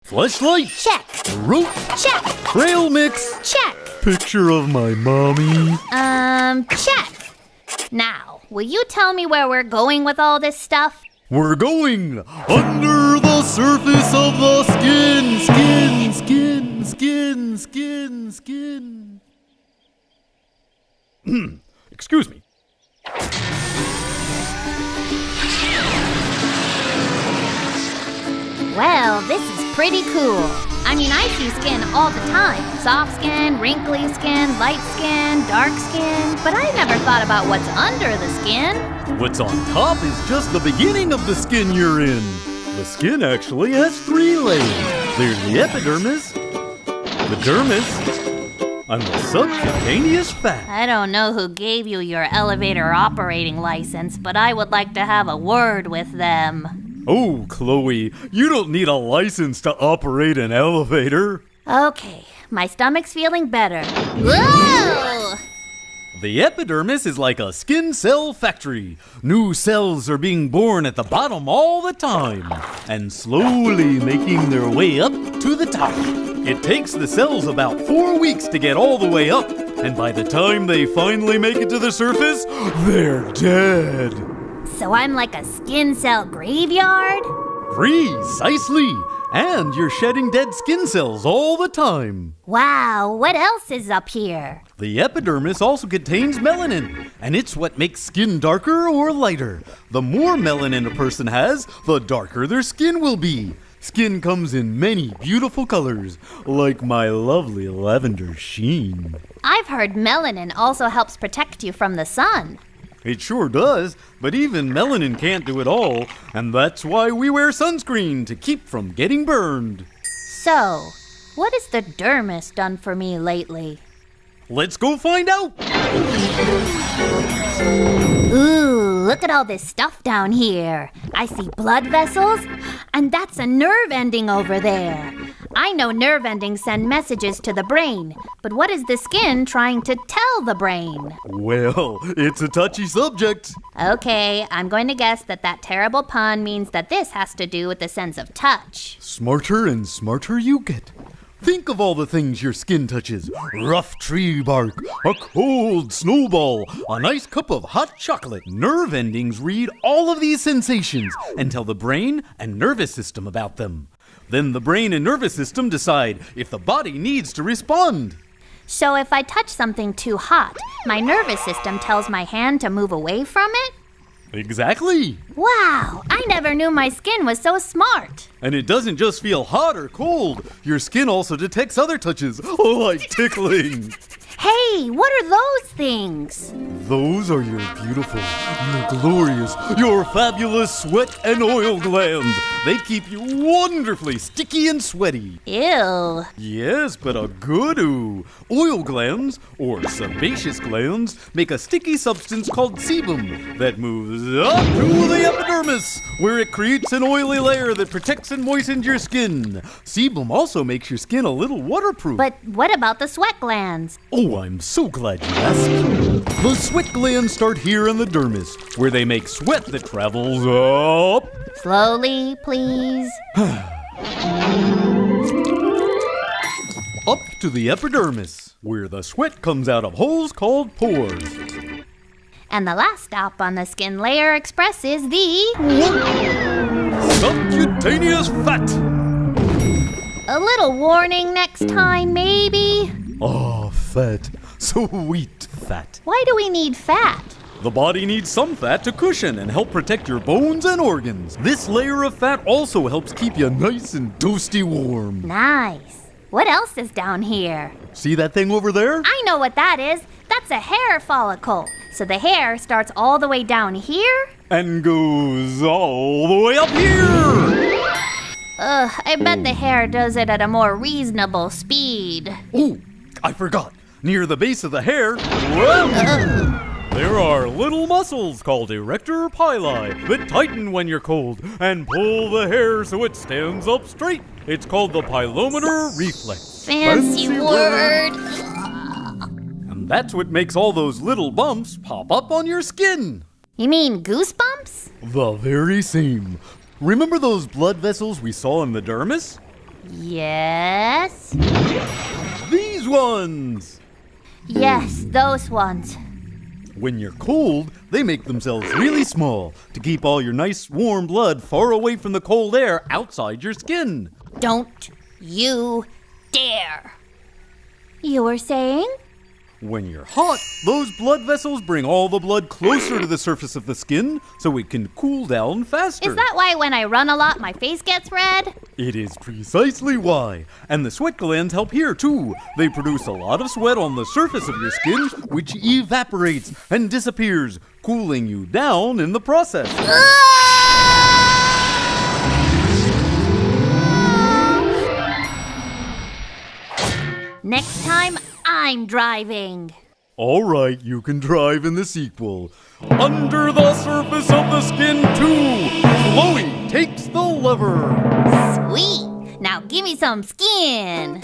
Fleshlight? Check. Rope? Check. Trail mix? Check. Picture of my mommy? Check. Now, will you tell me where we're going with all this stuff? We're going under the surface of the skin. Skin, skin, skin, skin, skin. Excuse me. Well, this is pretty cool. I mean, I see skin all the time. Soft skin, wrinkly skin, light skin, dark skin. But I never thought about what's under the skin. What's on top is just the beginning of the skin you're in. The skin actually has 3 layers. There's the epidermis, the dermis, and the subcutaneous fat. I don't know who gave you your elevator operating license, but I would like to have a word with them. Oh, Chloe, you don't need a license to operate an elevator. Okay, my stomach's feeling better. Whoa! The epidermis is like a skin cell factory. New cells are being born at the bottom all the time, and slowly making their way up to the top. It takes the cells about 4 weeks to get all the way up, and by the time they finally make it to the surface, they're dead. So I'm like a skin cell graveyard? Precisely. And you're shedding dead skin cells all the time. Wow, what else is up here? The epidermis also contains melanin, and it's what makes skin darker or lighter. The more melanin a person has, the darker their skin will be. Skin comes in many beautiful colors, like my lovely lavender sheen. I've heard melanin also helps protect you from the sun. It sure does, but even melanin can't do it all, and that's why we wear sunscreen to keep from getting burned. So, what has the dermis done for me lately? Let's go find out! Ooh, look at all this stuff down here. I see blood vessels, and that's a nerve ending over there. I know nerve endings send messages to the brain, but what is the skin trying to tell the brain? Well, it's a touchy subject. Okay, I'm going to guess that terrible pun means that this has to do with the sense of touch. Smarter and smarter you get. Think of all the things your skin touches. Rough tree bark, a cold snowball, a nice cup of hot chocolate. Nerve endings read all of these sensations and tell the brain and nervous system about them. Then the brain and nervous system decide if the body needs to respond. So if I touch something too hot, my nervous system tells my hand to move away from it? Exactly. Wow, I never knew my skin was so smart. And it doesn't just feel hot or cold. Your skin also detects other touches, like tickling. Hey, what are those things? Those are your beautiful, your glorious, your fabulous sweat and oil glands. They keep you wonderfully sticky and sweaty. Ew. Yes, but a good ooh. Oil glands, or sebaceous glands, make a sticky substance called sebum that moves up to the epidermis, where it creates an oily layer that protects and moistens your skin. Sebum also makes your skin a little waterproof. But what about the sweat glands? Oh, I'm so glad you asked. The sweat glands start here in the dermis, where they make sweat that travels up. Slowly, please. Up to the epidermis, where the sweat comes out of holes called pores. And the last stop on the skin layer express is the Subcutaneous fat. A little warning next time, maybe? Oh, fat. Sweet fat. Why do we need fat? The body needs some fat to cushion and help protect your bones and organs. This layer of fat also helps keep you nice and toasty warm. Nice. What else is down here? See that thing over there? I know what that is. That's a hair follicle. So the hair starts all the way down here? And goes all the way up here. I bet the hair does it at a more reasonable speed. Oh, I forgot. Near the base of the hair, there are little muscles called erector pili that tighten when you're cold and pull the hair so it stands up straight. It's called the pilometer reflex. Fancy word. And that's what makes all those little bumps pop up on your skin. You mean goosebumps? The very same. Remember those blood vessels we saw in the dermis? Yes. These ones! Yes, those ones. When you're cold, they make themselves really small to keep all your nice warm blood far away from the cold air outside your skin. Don't you dare. You were saying? When you're hot, those blood vessels bring all the blood closer to the surface of the skin so it can cool down faster. Is that why when I run a lot, my face gets red? It is precisely why. And the sweat glands help here too. They produce a lot of sweat on the surface of your skin, which evaporates and disappears, cooling you down in the process. Next time, I'm driving. All right, you can drive in the sequel. Under the surface of the skin too, Chloe takes the lever. Sweet. Now give me some skin.